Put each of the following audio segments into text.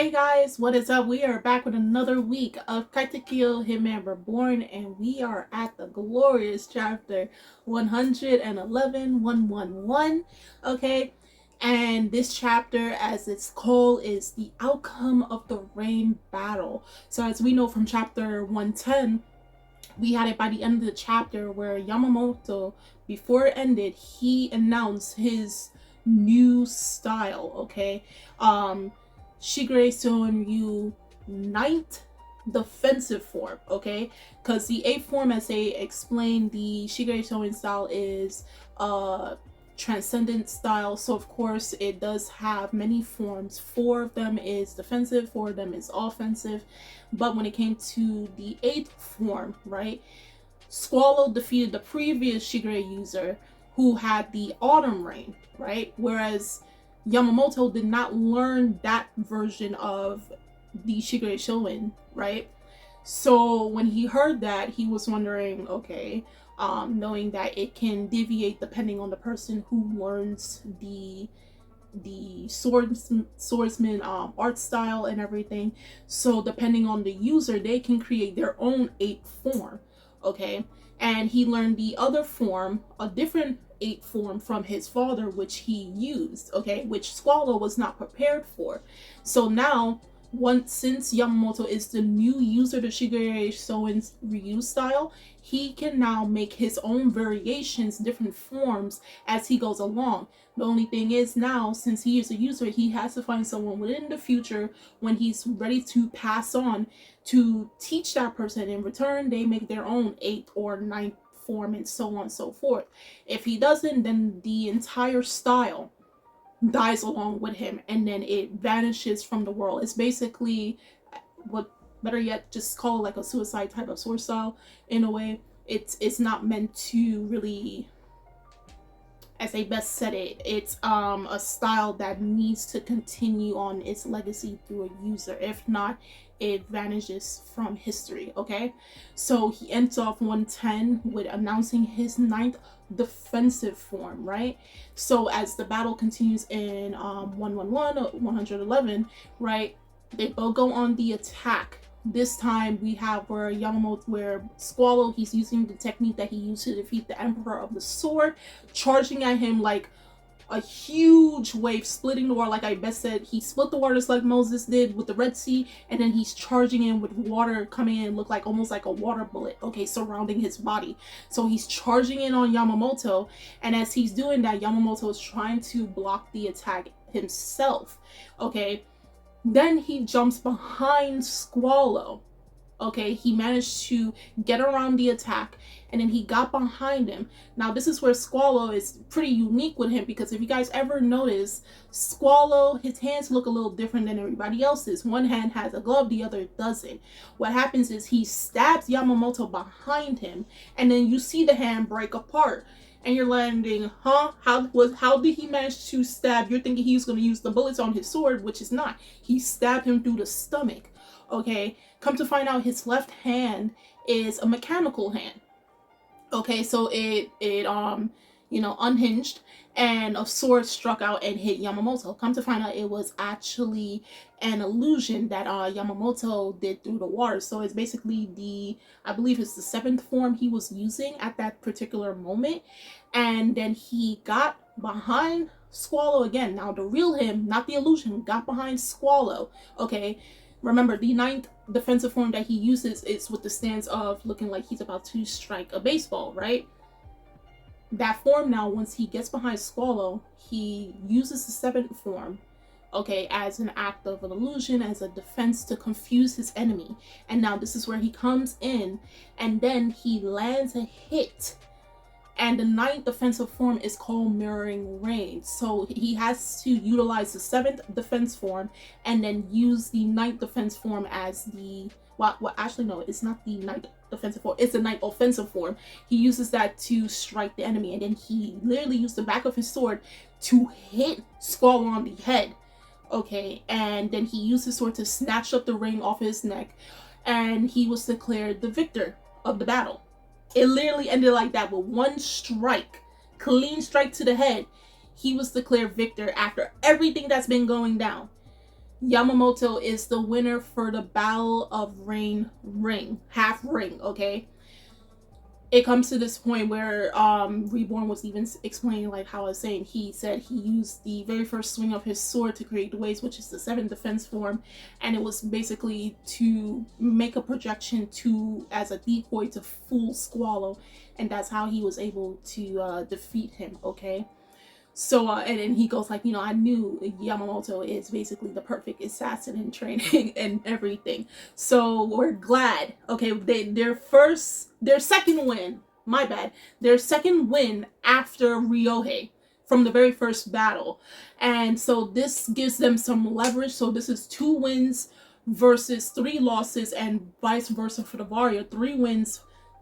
Hey guys, what is up? We are back with another week of Katekyo Hitman REBORN, and we are at the glorious chapter 111. Okay? And this chapter, as it's called, is the outcome of the rain battle. So as we know from chapter 110, we had it by the end of the chapter where Yamamoto, before it ended, he announced his new style, okay? Shigure Soin-ryu 9th defensive form, okay? Because the 8th form, as they explained, the Shigure Soin style is transcendent style, so of course it does have many forms. 4 of them is defensive, 4 of them is offensive. But when it came to the 8th form, right, Squallow defeated the previous Shigure user who had the autumn rain, right, whereas Yamamoto did not learn that version of the Shigure Shoin, right? So when he heard that, he was wondering, okay, knowing that it can deviate depending on the person who learns the swordsman art style and everything. So depending on the user, they can create their own 8th form, okay? And he learned the other form, a different 8th form from his father, which he used, okay, which Squallow was not prepared for. So now, since Yamamoto is the new user to Shigure Soin's Ryu style, he can now make his own variations, different forms as he goes along. The only thing is now, since he is a user, he has to find someone within the future when he's ready to pass on to teach that person. In return, they make their own 8th or 9th form and so on and so forth. If he doesn't, then the entire style dies along with him and then it vanishes from the world. It's basically, what better yet, just call it like a suicide type of sword style in a way. It's not meant to really, as they best said it, it's a style that needs to continue on its legacy through a user. If not, it vanishes from history, okay? So he ends off 110 with announcing his 9th defensive form, right? So as the battle continues in 111, right, they both go on the attack. This time we have where Squallow, he's using the technique that he used to defeat the Emperor of the Sword, charging at him like a huge wave, splitting the water. Like I best said, he split the water just like Moses did with the Red Sea, and then he's charging in with water coming in, look like almost like a water bullet, okay, surrounding his body. So he's charging in on Yamamoto, and as he's doing that, Yamamoto is trying to block the attack himself, okay? Then he jumps behind Squallow. Okay, he managed to get around the attack, and then he got behind him. Now, this is where Squallow is pretty unique with him, because if you guys ever notice, Squallow, his hands look a little different than everybody else's. One hand has a glove, the other doesn't. What happens is he stabs Yamamoto behind him, and then you see the hand break apart. And you're landing, huh? How did he manage to stab? You're thinking he was going to use the bullets on his sword, which is not. He stabbed him through the stomach. Okay, come to find out, his left hand is a mechanical hand. Okay, so it unhinged, and a sword struck out and hit Yamamoto. Come to find out, it was actually an illusion that Yamamoto did through the water. So it's basically I believe it's the 7th form he was using at that particular moment. And then he got behind Squallow again. Now the real him, not the illusion, got behind Squallow. Okay, remember, the 9th defensive form that he uses is with the stance of looking like he's about to strike a baseball, right? That form now, once he gets behind Squallow, he uses the 7th form, okay, as an act of an illusion, as a defense to confuse his enemy. And now this is where he comes in, and then he lands a hit. And the 9th defensive form is called Mirroring Rain. So he has to utilize the 7th defense form and then use the 9th defense form as actually no, it's not the 9th defensive form, it's the 9th offensive form. He uses that to strike the enemy, and then he literally used the back of his sword to hit Squallow on the head. Okay, and then he used his sword to snatch up the ring off his neck, and he was declared the victor of the battle. It literally ended like that, with one strike, clean strike to the head. He was declared victor after everything that's been going down. Yamamoto is the winner for the Battle of Rain ring, half ring, okay? It comes to this point where Reborn was even explaining, like how I was saying, he said he used the very first swing of his sword to create the waves, which is the 7th defense form, and it was basically to make a projection to as a decoy to fool Squallow, and that's how he was able to defeat him, okay? So, and then he goes like, I knew Yamamoto is basically the perfect assassin in training and everything. So we're glad. Okay, their second win, my bad, their second win after Ryohei from the very first battle. And so this gives them some leverage. So this is 2 wins versus 3 losses, and vice versa for the Varia, 3 wins,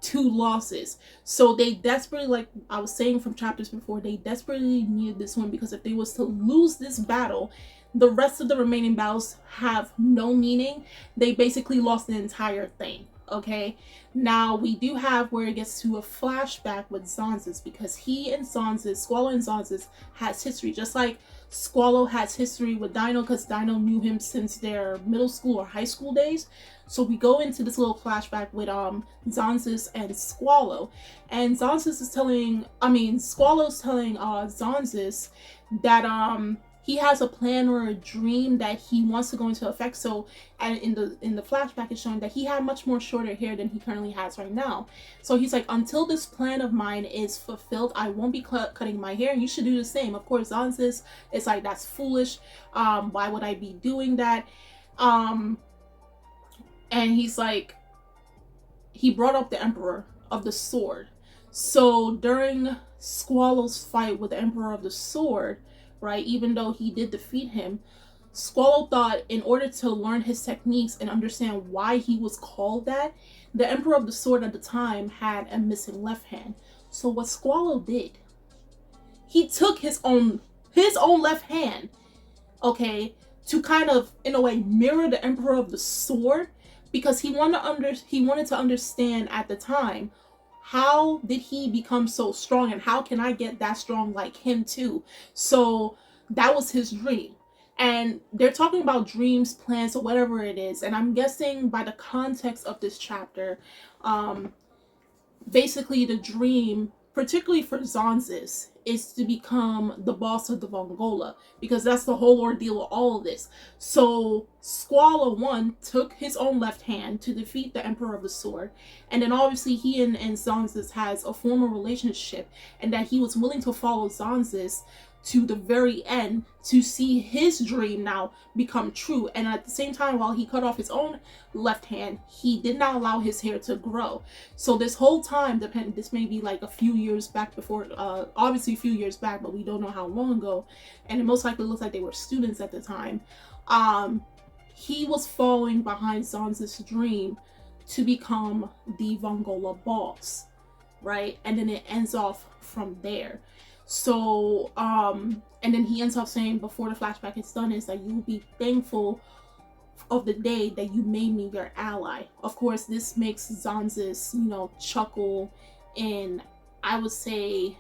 2 losses. So they desperately, like I was saying from chapters before, they desperately needed this one, because if they was to lose this battle, the rest of the remaining battles have no meaning. They basically lost the entire thing, okay? Now we do have where it gets to a flashback with Zanzis, because he and Zanzis, Squallow and Zanzis, has history, just like Squallow has history with Dino, because Dino knew him since their middle school or high school days. So we go into this little flashback with Zanzis and Squallow, and Zanzis is telling, Squallow's telling Zanzis that he has a plan or a dream that he wants to go into effect. So, and in the flashback it's showing that he had much more shorter hair than he currently has right now. So he's like, until this plan of mine is fulfilled, I won't be cutting my hair, and you should do the same. Of course, Zanzis is like, that's foolish. Why would I be doing that? And he's like, he brought up the Emperor of the Sword. So during Squallow's fight with the Emperor of the Sword, right, even though he did defeat him, Squallow thought in order to learn his techniques and understand why he was called that, the Emperor of the Sword at the time had a missing left hand. So what Squallow did, he took his own left hand, okay, to kind of, in a way, mirror the Emperor of the Sword, because he wanted to understand at the time, how did he become so strong, and how can I get that strong like him too? So that was his dream. And they're talking about dreams, plans, or whatever it is, and I'm guessing by the context of this chapter, basically the dream, particularly for Zanzis, is to become the boss of the Vongola, because that's the whole ordeal of all of this. So Squallow 1 took his own left hand to defeat the Emperor of the Sword, and then obviously he and Zanzis has a formal relationship, and that he was willing to follow Zanzis to the very end to see his dream now become true. And at the same time, while he cut off his own left hand, he did not allow his hair to grow. So this whole time, this may be like a few years back before, obviously a few years back, but we don't know how long ago, and it most likely looks like they were students at the time, he was following behind Zanzis' dream to become the Vongola boss, right? And then it ends off from there. So, and then he ends up saying before the flashback is done is that you will be thankful of the day that you made me your ally. Of course, this makes Zanzis, chuckle, and I would say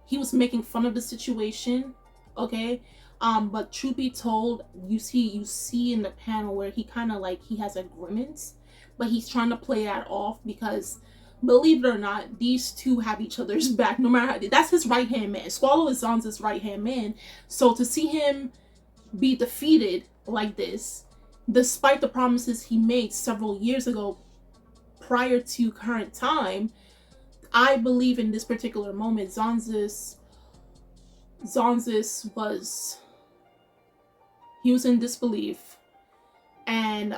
he was making fun of the situation, okay? But truth be told, you see in the panel where he kind of like, he has a grimace, but he's trying to play that off because, believe it or not, these two have each other's back. No matter how, that's his right hand man. Squallow is Zanzis' right hand man. So to see him be defeated like this, despite the promises he made several years ago, prior to current time, I believe in this particular moment, Zanzis was, he was in disbelief, and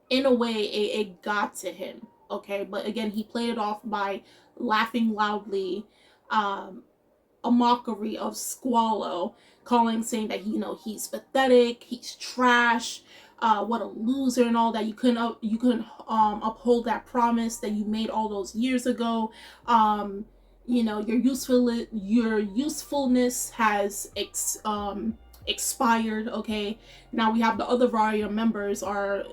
in a way, it got to him, okay? But again, he played it off by laughing loudly, a mockery of Squallow, saying that, he's pathetic, he's trash, what a loser and all that. You couldn't uphold that promise that you made all those years ago. Your usefulness has expired. Okay, now we have the other Varia members are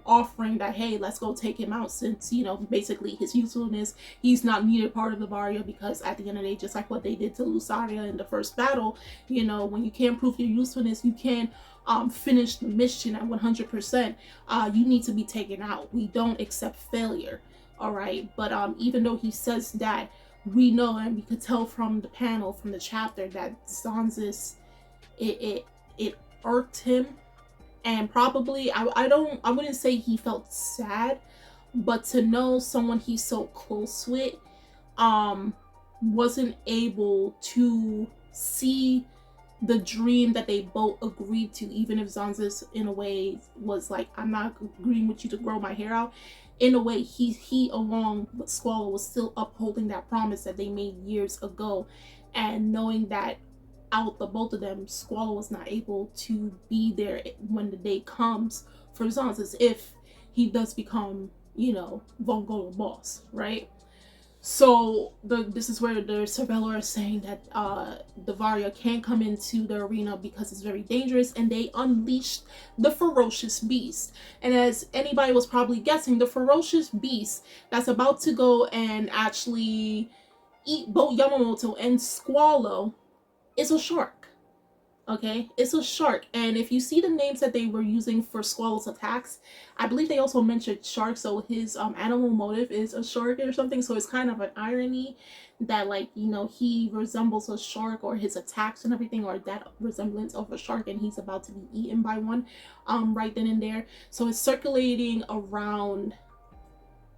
offering that, hey, let's go take him out, since, you know, basically his usefulness, he's not needed part of the Varia, because at the end of the day, just like what they did to Lusaria in the first battle, you know, when you can't prove your usefulness, you can't finish the mission at 100%, you need to be taken out. We don't accept failure. All right, but even though he says that, we know, and we could tell from the panel, from the chapter, that Zanzis, it irked him, and probably I wouldn't say he felt sad, but to know someone he's so close with wasn't able to see the dream that they both agreed to, even if Zanzis in a way was like, I'm not agreeing with you to grow my hair out. In a way, he along with Squall was still upholding that promise that they made years ago, and knowing that out the both of them, Squall was not able to be there when the day comes for Zanzis, if he does become, you know, Von Gola boss, right? So this is where the Cervellor is saying that the Varia can't come into the arena because it's very dangerous, and they unleashed the ferocious beast. And as anybody was probably guessing, the ferocious beast that's about to go and actually eat both Yamamoto and Squallow is a shark. Okay, it's a shark. And if you see the names that they were using for Squallow's attacks, I believe they also mentioned shark, so his animal motive is a shark or something. So it's kind of an irony that, like, you know, he resembles a shark, or his attacks and everything are that resemblance of a shark, and he's about to be eaten by one right then and there. So it's circulating around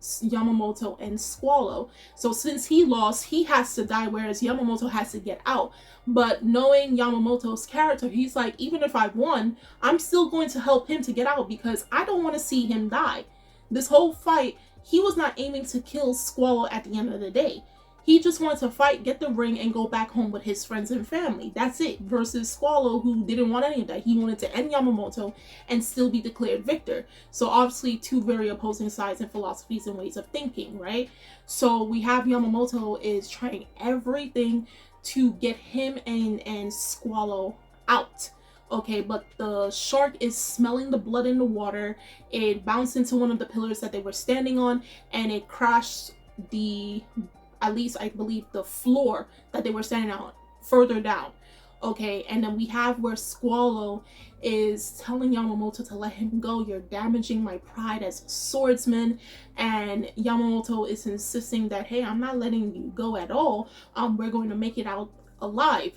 Yamamoto and Squallow. So since he lost, he has to die, whereas Yamamoto has to get out. But knowing Yamamoto's character, he's like, even if I won, I'm still going to help him to get out, because I don't want to see him die. This whole fight, he was not aiming to kill Squallow at the end of the day. He just wanted to fight, get the ring, and go back home with his friends and family. That's it. Versus Squallow, who didn't want any of that. He wanted to end Yamamoto and still be declared victor. So obviously two very opposing sides and philosophies and ways of thinking, right? So we have Yamamoto is trying everything to get him and Squallow out. Okay, but the shark is smelling the blood in the water. It bounced into one of the pillars that they were standing on, and it crashed at least I believe the floor that they were standing on further down. Okay, and then we have where Squallow is telling Yamamoto to let him go. You're damaging my pride as a swordsman. And Yamamoto is insisting that, hey, I'm not letting you go at all. We're going to make it out alive.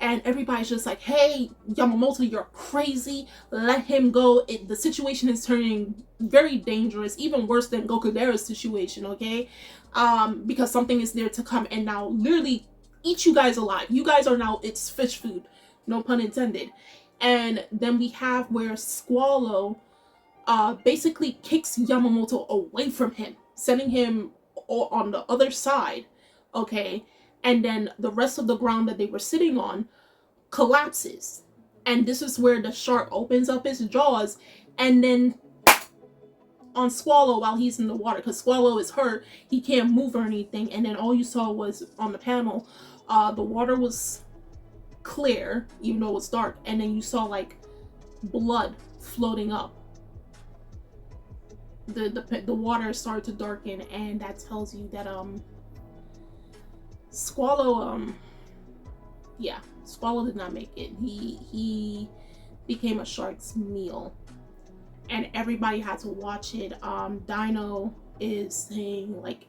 And everybody's just like, hey, Yamamoto, you're crazy. Let him go. The situation is turning very dangerous, even worse than Gokudera's situation, okay? Because something is there to come and now literally eat you guys alive. You guys are now its fish food. No pun intended. And then we have where Squallow basically kicks Yamamoto away from him, sending him on the other side, okay? And then the rest of the ground that they were sitting on collapses. And this is where the shark opens up his jaws and then on Squallow while he's in the water, because Squallow is hurt, he can't move or anything. And then all you saw was on the panel, the water was clear even though it was dark, and then you saw like blood floating up. The water started to darken, and that tells you that Squallow Squallow did not make it. He became a shark's meal, and everybody had to watch it. Dino is saying, like,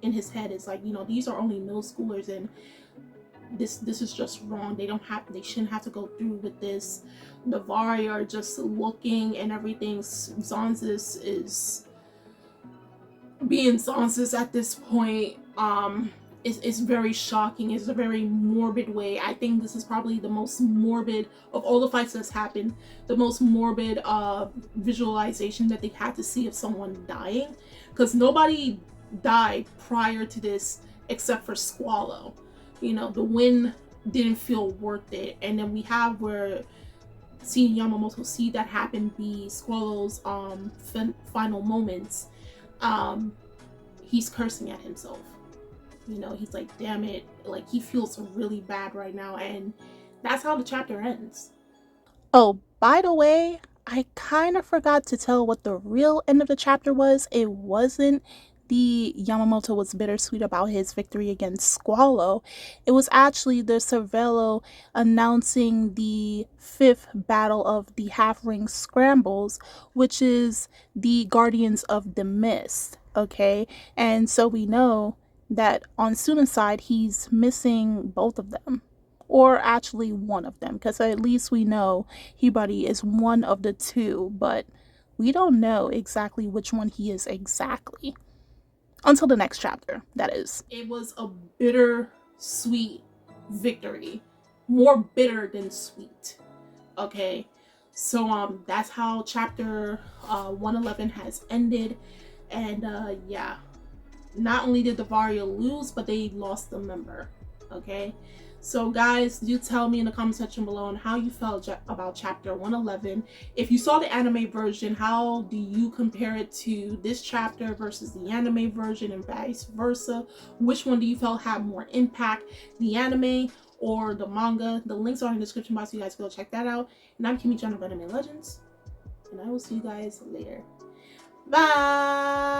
in his head, is like, you know, these are only middle schoolers, and this is just wrong. They shouldn't have to go through with this. The Varia are just looking and everything. Zanzis is being Zanzis at this point. It's very shocking. It's a very morbid way. I think this is probably the most morbid of all the fights that's happened, the most morbid visualization that they've had to see of someone dying, because nobody died prior to this except for Squallow. You know, the win didn't feel worth it. And then we have where seeing Yamamoto see that happen be Squallow's final moments. He's cursing at himself. You know, he's like, damn it, like he feels really bad right now. And that's how the chapter ends. Oh, by the way, I kind of forgot to tell what the real end of the chapter was. It wasn't the Yamamoto was bittersweet about his victory against Squalo. It was actually the Cervelo announcing the 5th battle of the Half-Ring Scrambles, which is the Guardians of the Mist, okay? And so we know that on Suna's side, he's missing both of them. Or actually one of them, because at least we know Hibari is one of the two, but we don't know exactly which one he is exactly. Until the next chapter, that is. It was a bitter-sweet victory. More bitter than sweet. Okay? So, that's how chapter 111 has ended. And, yeah. Not only did the Varia lose, but they lost a member. Okay? So guys, do tell me in the comment section below on how you felt about chapter 111. If you saw the anime version, how do you compare it to this chapter versus the anime version and vice versa? Which one do you feel had more impact, the anime or the manga? The links are in the description box so you guys go check that out. And I'm Kimmy John of Anime Legends, and I will see you guys later. Bye!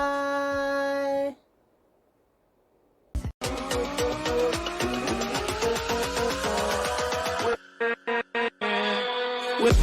With